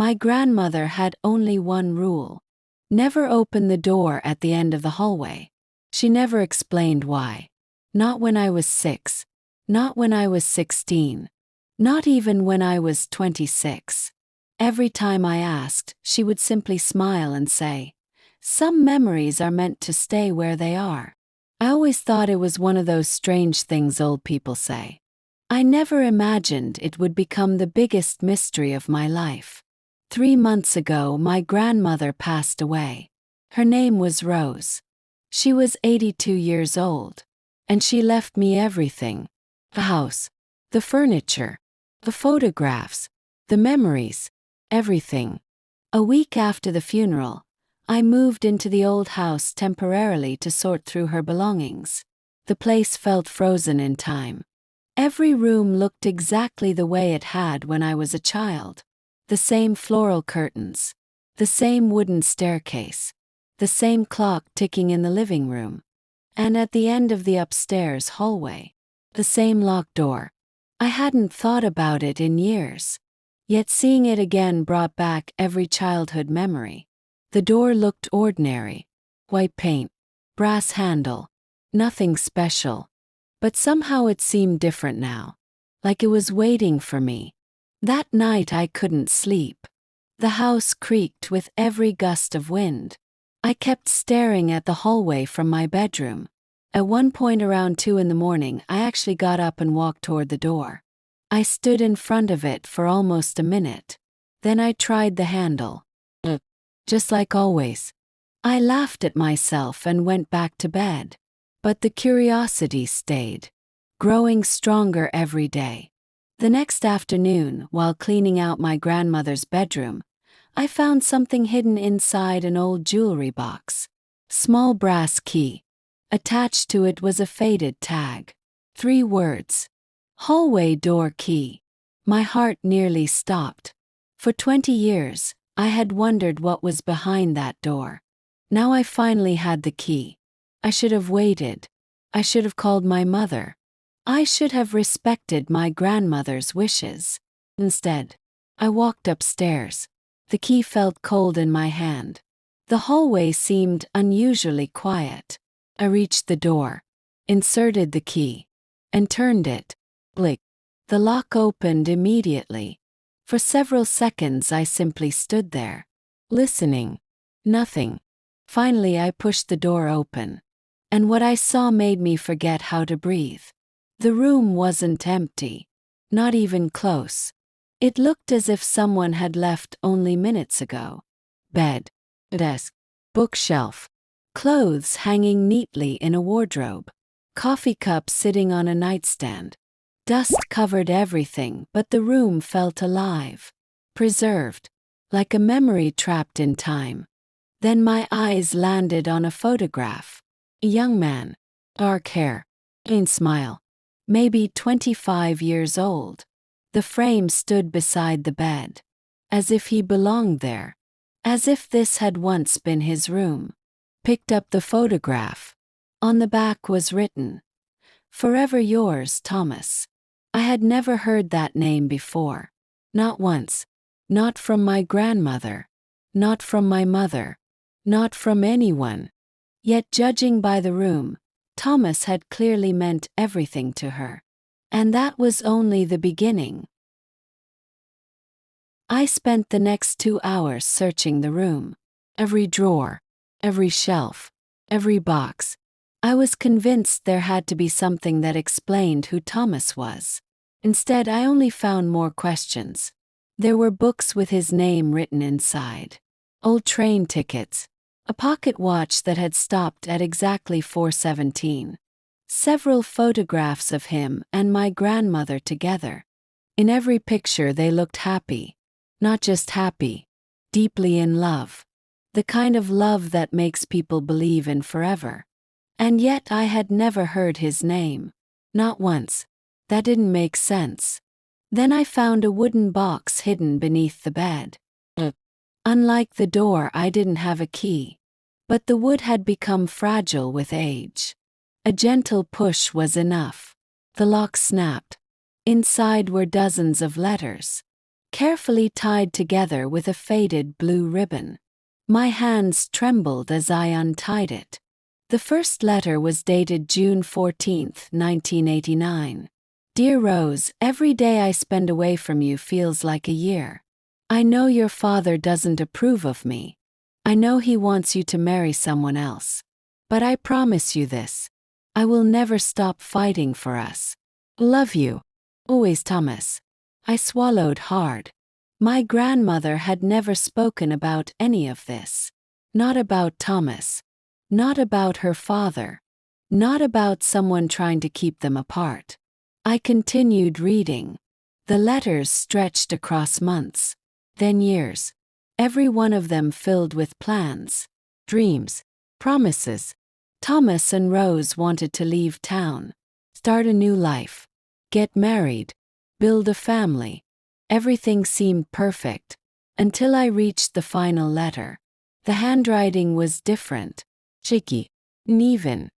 My grandmother had only one rule: never open the door at the end of the hallway. She never explained why. Not when I was 6. Not when I was 16. Not even when I was 26. Every time I asked, she would simply smile and say, "Some memories are meant to stay where they are." I always thought it was one of those strange things old people say. I never imagined it would become the biggest mystery of my life. 3 months ago, my grandmother passed away. Her name was Rose. She was 82 years old. And she left me everything: the house, the furniture, the photographs, the memories, everything. A week after the funeral, I moved into the old house temporarily to sort through her belongings. The place felt frozen in time. Every room looked exactly the way it had when I was a child. The same floral curtains, the same wooden staircase, the same clock ticking in the living room, and at the end of the upstairs hallway, the same locked door. I hadn't thought about it in years, yet seeing it again brought back every childhood memory. The door looked ordinary: white paint, brass handle, nothing special. But somehow it seemed different now, like it was waiting for me. That night I couldn't sleep. The house creaked with every gust of wind. I kept staring at the hallway from my bedroom. At one point around 2 in the morning, I actually got up and walked toward the door. I stood in front of it for almost a minute. Then I tried the handle. Just like always. I laughed at myself and went back to bed. But the curiosity stayed, growing stronger every day. The next afternoon, while cleaning out my grandmother's bedroom, I found something hidden inside an old jewelry box. Small brass key. Attached to it was a faded tag. 3 words: hallway door key. My heart nearly stopped. For 20 years, I had wondered what was behind that door. Now I finally had the key. I should have waited. I should have called my mother. I should have respected my grandmother's wishes. Instead, I walked upstairs. The key felt cold in my hand. The hallway seemed unusually quiet. I reached the door, inserted the key, and turned it. Click. The lock opened immediately. For several seconds I simply stood there, listening. Nothing. Finally I pushed the door open. And what I saw made me forget how to breathe. The room wasn't empty. Not even close. It looked as if someone had left only minutes ago. Bed, desk, bookshelf, clothes hanging neatly in a wardrobe, coffee cup sitting on a nightstand. Dust covered everything, but the room felt alive, preserved, like a memory trapped in time. Then my eyes landed on a photograph. A young man, dark hair, keen smile, maybe 25 years old. The frame stood beside the bed, as if he belonged there, as if this had once been his room. Picked up the photograph. On the back was written, "Forever yours, Thomas." I had never heard that name before. Not once. Not from my grandmother. Not from my mother. Not from anyone. Yet judging by the room, Thomas had clearly meant everything to her. And that was only the beginning. I spent the next 2 hours searching the room. Every drawer, every shelf, every box. I was convinced there had to be something that explained who Thomas was. Instead, I only found more questions. There were books with his name written inside. Old train tickets. A pocket watch that had stopped at exactly 4:17. Several photographs of him and my grandmother together. In every picture they looked happy. Not just happy, deeply in love. The kind of love that makes people believe in forever. And yet I had never heard his name. Not once. That didn't make sense. Then I found a wooden box hidden beneath the bed. Unlike the door, I didn't have a key. But the wood had become fragile with age. A gentle push was enough. The lock snapped. Inside were dozens of letters. carefully tied together with a faded blue ribbon. My hands trembled as I untied it. The first letter was dated June 14, 1989. Dear Rose, every day I spend away from you feels like a year. I know your father doesn't approve of me. I know he wants you to marry someone else. But I promise you this. I will never stop fighting for us. Love you. Always, Thomas. I swallowed hard. My grandmother had never spoken about any of this. Not about Thomas. Not about her father. Not about someone trying to keep them apart. I continued reading. The letters stretched across months, then years. Every one of them filled with plans, dreams, promises. Thomas and Rose wanted to leave town, start a new life, get married, build a family. Everything seemed perfect, until I reached the final letter. The handwriting was different, shaky, uneven,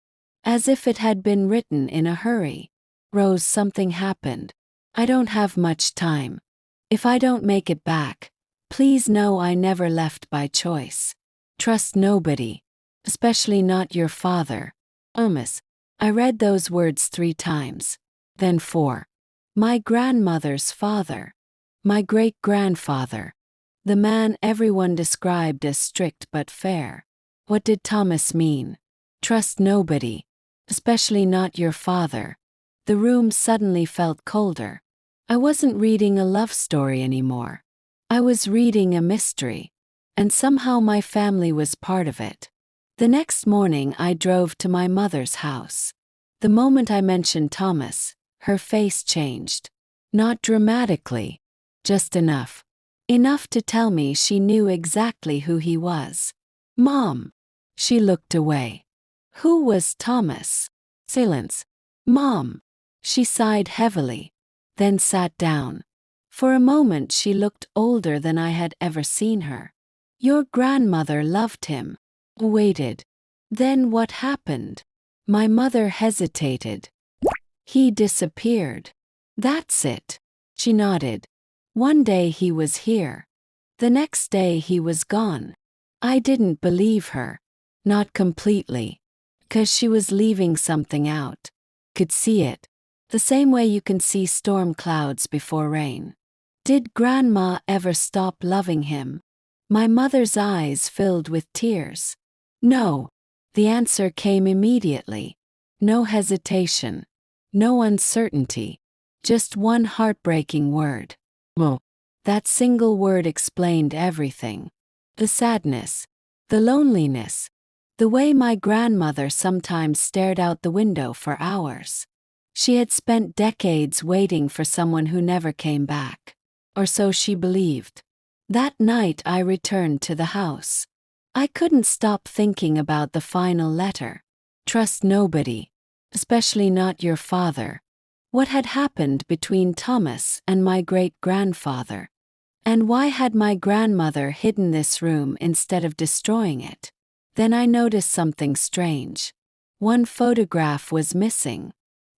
as if it had been written in a hurry. Rose, something happened. I don't have much time. If I don't make it back, please know I never left by choice. Trust nobody, especially not your father. Thomas. I read those words 3 times, then 4. My grandmother's father. My great-grandfather. The man everyone described as strict but fair. What did Thomas mean? Trust nobody, especially not your father. The room suddenly felt colder. I wasn't reading a love story anymore. I was reading a mystery. And somehow my family was part of it. The next morning I drove to my mother's house. The moment I mentioned Thomas, her face changed. Not dramatically, just enough. Enough to tell me she knew exactly who he was. Mom. She looked away. Who was Thomas? Silence. Mom. She sighed heavily, then sat down. For a moment she looked older than I had ever seen her. Your grandmother loved him. Waited. Then what happened? My mother hesitated. He disappeared. That's it. She nodded. One day he was here. The next day he was gone. I didn't believe her. Not completely. 'Cause she was leaving something out. Could see it. The same way you can see storm clouds before rain. Did Grandma ever stop loving him? My mother's eyes filled with tears. No. The answer came immediately. No hesitation. No uncertainty. Just one heartbreaking word. Well, that single word explained everything. The sadness. The loneliness. The way my grandmother sometimes stared out the window for hours. She had spent decades waiting for someone who never came back. Or so she believed. That night I returned to the house. I couldn't stop thinking about the final letter. Trust nobody. Especially not your father. What had happened between Thomas and my great-grandfather? And why had my grandmother hidden this room instead of destroying it? Then I noticed something strange. One photograph was missing.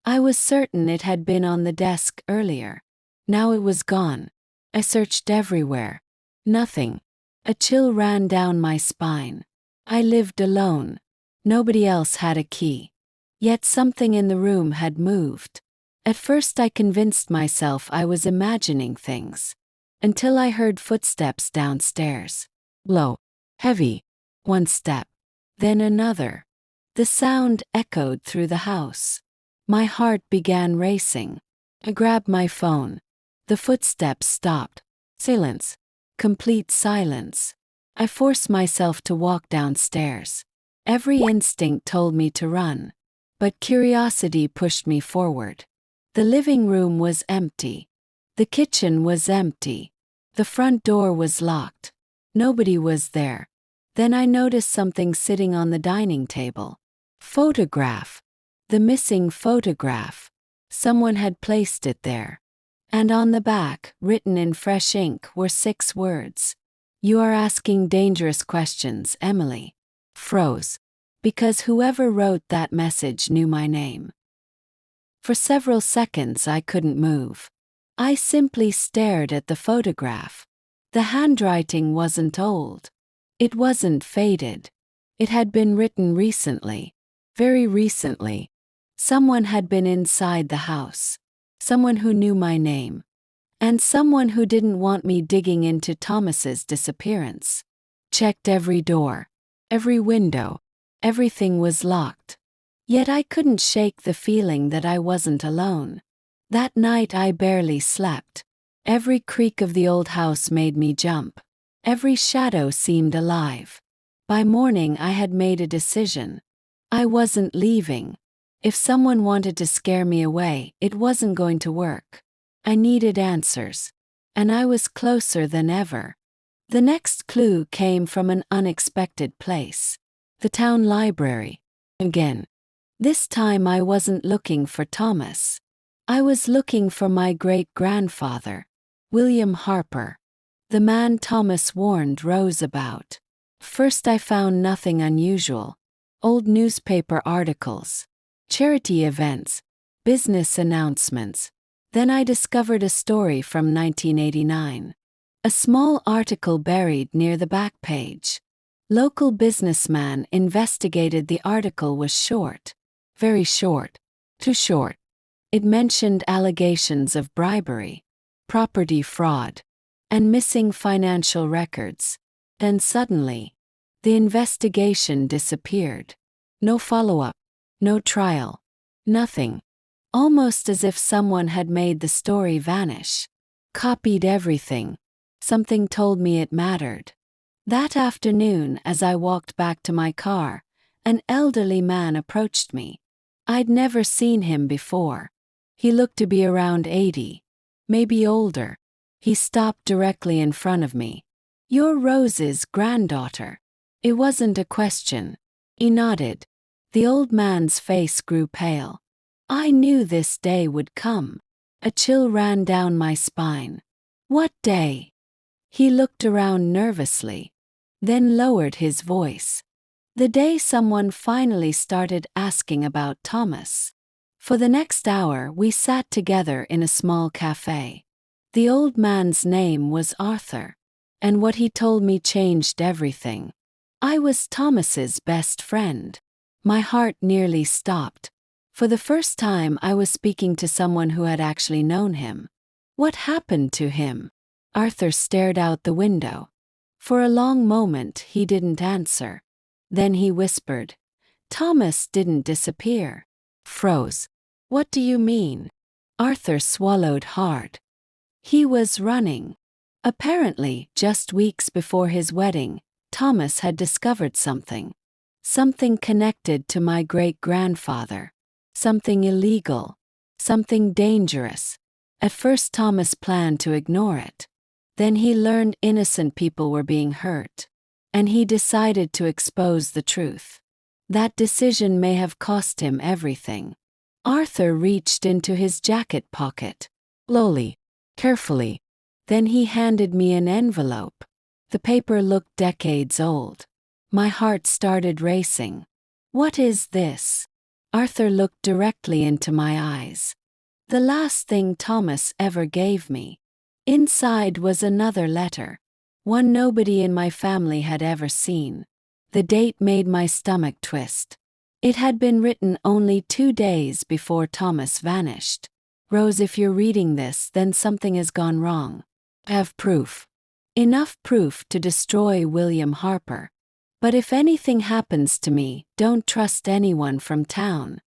I was certain it had been on the desk earlier. Now it was gone. I searched everywhere. Nothing. A chill ran down my spine. I lived alone. Nobody else had a key. Yet something in the room had moved. At first I convinced myself I was imagining things. Until I heard footsteps downstairs. Low. Heavy. One step. Then another. The sound echoed through the house. My heart began racing. I grabbed my phone. The footsteps stopped. Silence. Complete silence. I forced myself to walk downstairs. Every instinct told me to run. But curiosity pushed me forward. The living room was empty. The kitchen was empty. The front door was locked. Nobody was there. Then I noticed something sitting on the dining table. Photograph. The missing photograph. Someone had placed it there. And on the back, written in fresh ink, were 6 words. You are asking dangerous questions, Emily. Froze. Because whoever wrote that message knew my name. For several seconds I couldn't move. I simply stared at the photograph. The handwriting wasn't old. It wasn't faded. It had been written recently. Very recently. Someone had been inside the house. Someone who knew my name. And someone who didn't want me digging into Thomas's disappearance. Checked every door. Every window. Everything was locked. Yet I couldn't shake the feeling that I wasn't alone. That night I barely slept. Every creak of the old house made me jump. Every shadow seemed alive. By morning I had made a decision. I wasn't leaving. If someone wanted to scare me away, it wasn't going to work. I needed answers. And I was closer than ever. The next clue came from an unexpected place. The town library. Again. This time I wasn't looking for Thomas. I was looking for my great-grandfather, William Harper, the man Thomas warned Rose about. First I found nothing unusual. Old newspaper articles, charity events, business announcements. Then I discovered a story from 1989. A small article buried near the back page. Local businessman investigated. The article was short. Very short. Too short. It mentioned allegations of bribery, property fraud, and missing financial records. Then suddenly, the investigation disappeared. No follow-up, no trial, nothing. Almost as if someone had made the story vanish. Copied everything. Something told me it mattered. That afternoon, as I walked back to my car, an elderly man approached me. I'd never seen him before. He looked to be around 80, maybe older. He stopped directly in front of me. "You're Rose's granddaughter." It wasn't a question. He nodded. The old man's face grew pale. I knew this day would come. A chill ran down my spine. What day? He looked around nervously, then lowered his voice. The day someone finally started asking about Thomas. For the next hour we sat together in a small cafe. The old man's name was Arthur, and what he told me changed everything. I was Thomas's best friend. My heart nearly stopped. For the first time I was speaking to someone who had actually known him. What happened to him? Arthur stared out the window. For a long moment he didn't answer. Then he whispered, "Thomas didn't disappear." Froze. "What do you mean?" Arthur swallowed hard. He was running. Apparently, just weeks before his wedding, Thomas had discovered something. Something connected to my great-grandfather. Something illegal. Something dangerous. At first Thomas planned to ignore it. Then he learned innocent people were being hurt. And he decided to expose the truth. That decision may have cost him everything. Arthur reached into his jacket pocket. Slowly. Carefully. Then he handed me an envelope. The paper looked decades old. My heart started racing. "What is this?" Arthur looked directly into my eyes. "The last thing Thomas ever gave me." Inside was another letter. One nobody in my family had ever seen. The date made my stomach twist. It had been written only 2 days before Thomas vanished. "Rose, if you're reading this, then something has gone wrong. I have proof. Enough proof to destroy William Harper. But if anything happens to me, don't trust anyone from town.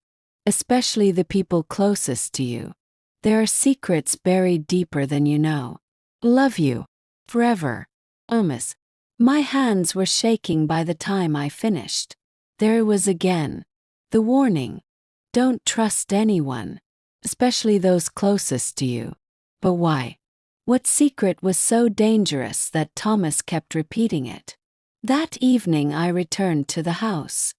Especially the people closest to you. There are secrets buried deeper than you know. Love you. Forever. Thomas." My hands were shaking by the time I finished. There it was again. The warning. Don't trust anyone. Especially those closest to you. But why? What secret was so dangerous that Thomas kept repeating it? That evening I returned to the house.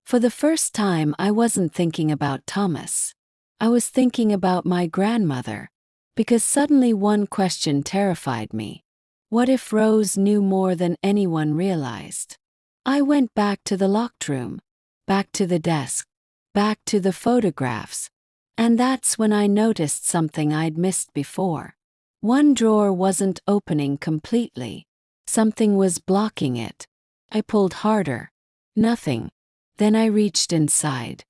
For the first time I wasn't thinking about Thomas. I was thinking about my grandmother. Because suddenly one question terrified me. What if Rose knew more than anyone realized? I went back to the locked room. Back to the desk. Back to the photographs. And that's when I noticed something I'd missed before. One drawer wasn't opening completely. Something was blocking it. I pulled harder. Nothing. Then I reached inside.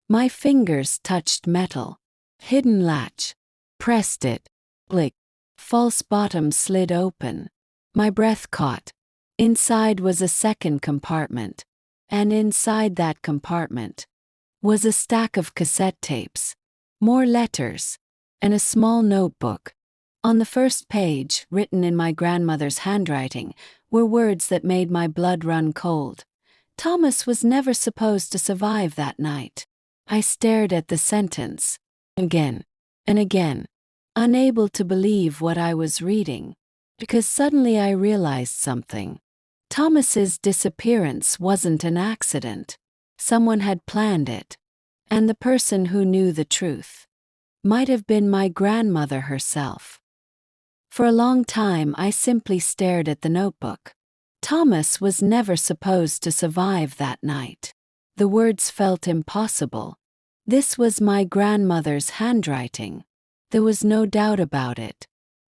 My fingers touched metal. Hidden latch. Pressed it. Click. False bottom slid open. My breath caught. Inside was a second compartment. And inside that compartment was a stack of cassette tapes, more letters, and a small notebook. On the first page, written in my grandmother's handwriting, were words that made my blood run cold. Thomas was never supposed to survive that night. I stared at the sentence, again and again, unable to believe what I was reading, because suddenly I realized something. Thomas's disappearance wasn't an accident. Someone had planned it. And the person who knew the truth might have been my grandmother herself. For a long time I simply stared at the notebook. Thomas was never supposed to survive that night. The words felt impossible. This was my grandmother's handwriting. There was no doubt about it.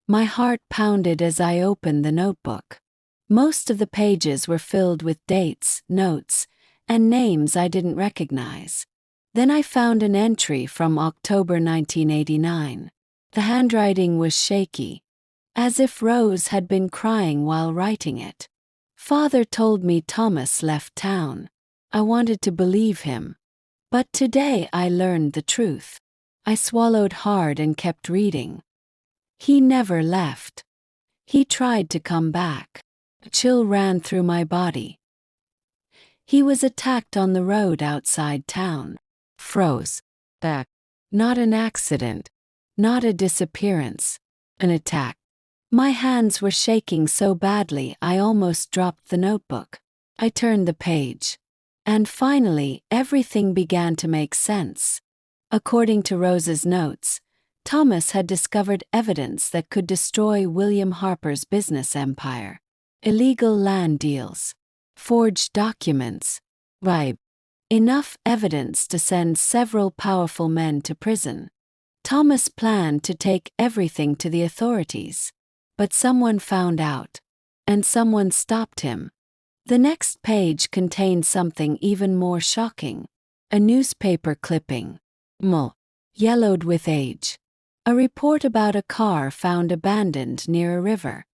My heart pounded as I opened the notebook. Most of the pages were filled with dates, notes, and names I didn't recognize. Then I found an entry from October 1989. The handwriting was shaky, as if Rose had been crying while writing it. Father told me Thomas left town. I wanted to believe him. But today I learned the truth. I swallowed hard and kept reading. He never left. He tried to come back. A chill ran through my body. He was attacked on the road outside town. Froze. Back. Not an accident. Not a disappearance. An attack. My hands were shaking so badly I almost dropped the notebook. I turned the page. And finally, everything began to make sense. According to Rose's notes, Thomas had discovered evidence that could destroy William Harper's business empire. Illegal land deals. Forged documents. Bribe. Enough evidence to send several powerful men to prison. Thomas planned to take everything to the authorities. But someone found out. And someone stopped him. The next page contained something even more shocking. A newspaper clipping. Yellowed with age. A report about a car found abandoned near a river.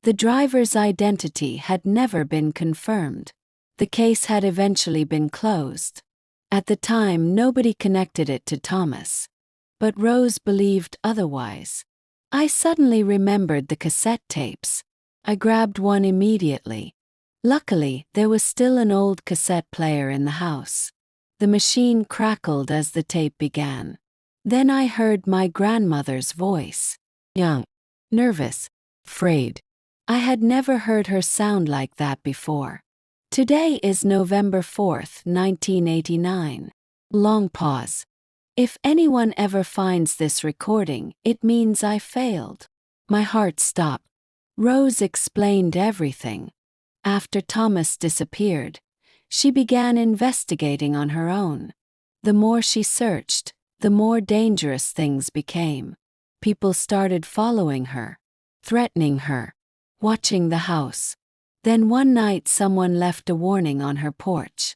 The driver's identity had never been confirmed. The case had eventually been closed. At the time, nobody connected it to Thomas. But Rose believed otherwise. I suddenly remembered the cassette tapes. I grabbed one immediately. Luckily, there was still an old cassette player in the house. The machine crackled as the tape began. Then I heard my grandmother's voice. Young, nervous, afraid. I had never heard her sound like that before. Today is November 4th, 1989. Long pause. If anyone ever finds this recording, it means I failed. My heart stopped. Rose explained everything. After Thomas disappeared, she began investigating on her own. The more she searched, the more dangerous things became. People started following her, threatening her, watching the house. Then one night someone left a warning on her porch.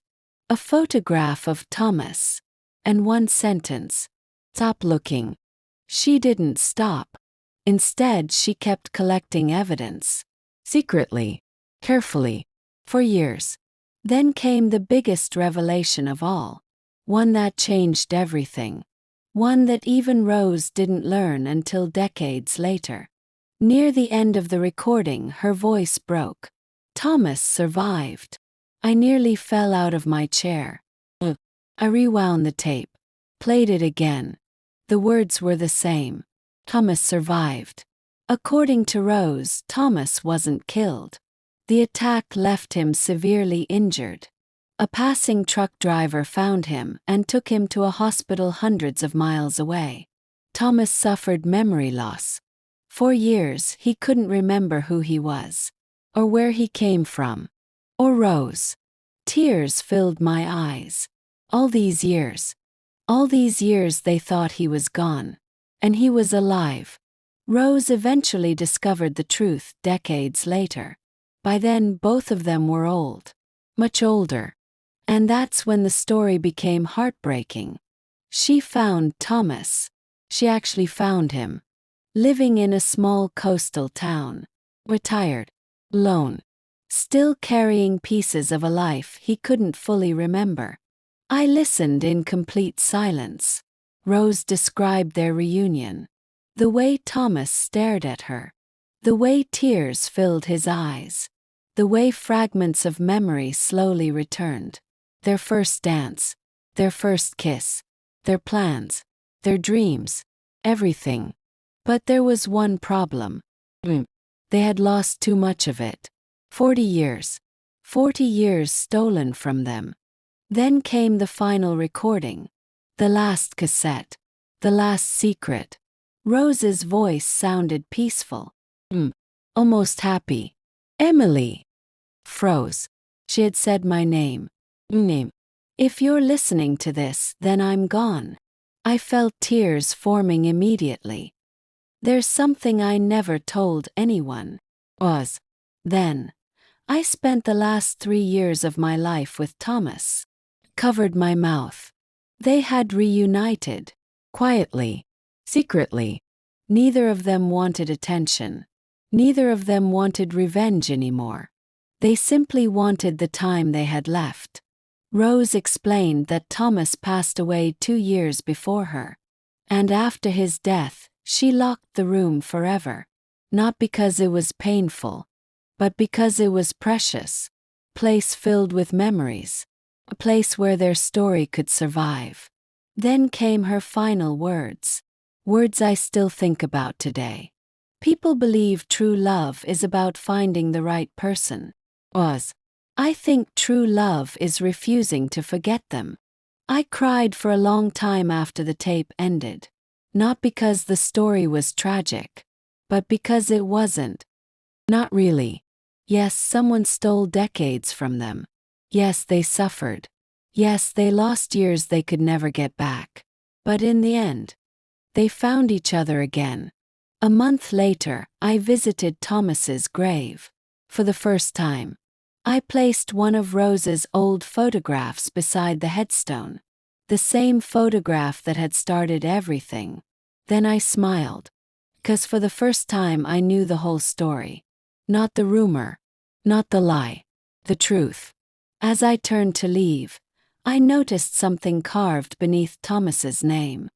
A photograph of Thomas. And one sentence. Stop looking. She didn't stop. Instead, she kept collecting evidence. Secretly. Carefully. For years. Then came the biggest revelation of all. One that changed everything. One that even Rose didn't learn until decades later. Near the end of the recording, her voice broke. Thomas survived. I nearly fell out of my chair. I rewound the tape. Played it again. The words were the same. Thomas survived. According to Rose, Thomas wasn't killed. The attack left him severely injured. A passing truck driver found him and took him to a hospital hundreds of miles away. Thomas suffered memory loss. For years, he couldn't remember who he was, or where he came from, or Rose. Tears filled my eyes. All these years they thought he was gone. And he was alive. Rose eventually discovered the truth decades later. By then, both of them were old. Much older. And that's when the story became heartbreaking. She found Thomas. She actually found him. Living in a small coastal town. Retired. Alone. Still carrying pieces of a life he couldn't fully remember. I listened in complete silence. Rose described their reunion. The way Thomas stared at her. The way tears filled his eyes. The way fragments of memory slowly returned. Their first dance. Their first kiss. Their plans. Their dreams. Everything. But there was one problem. They had lost too much of it. 40 years. 40 years stolen from them. Then came the final recording. The last cassette. The last secret. Rose's voice sounded peaceful. Almost happy. Emily. Froze. She had said my name. If you're listening to this, then I'm gone. I felt tears forming immediately. There's something I never told anyone. Then. I spent the last 3 years of my life with Thomas. Covered my mouth. They had reunited. Quietly. Secretly. Neither of them wanted attention. Neither of them wanted revenge anymore. They simply wanted the time they had left. Rose explained that Thomas passed away 2 years before her. And after his death, she locked the room forever. Not because it was painful, but because it was precious. A place filled with memories. A place where their story could survive. Then came her final words. Words I still think about today. People believe true love is about finding the right person. I think true love is refusing to forget them. I cried for a long time after the tape ended. Not because the story was tragic, but because it wasn't. Not really. Yes, someone stole decades from them. Yes, they suffered. Yes, they lost years they could never get back. But in the end, they found each other again. A month later, I visited Thomas's grave. For the first time, I placed one of Rose's old photographs beside the headstone. The same photograph that had started everything. Then I smiled. 'Cause for the first time I knew the whole story. Not the rumor. Not the lie. The truth. As I turned to leave, I noticed something carved beneath Thomas's name.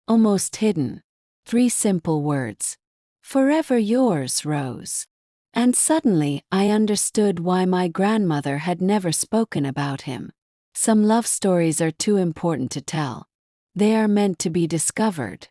Almost hidden. 3 simple words. Forever yours, Rose. And suddenly I understood why my grandmother had never spoken about him. Some love stories are too important to tell. They are meant to be discovered.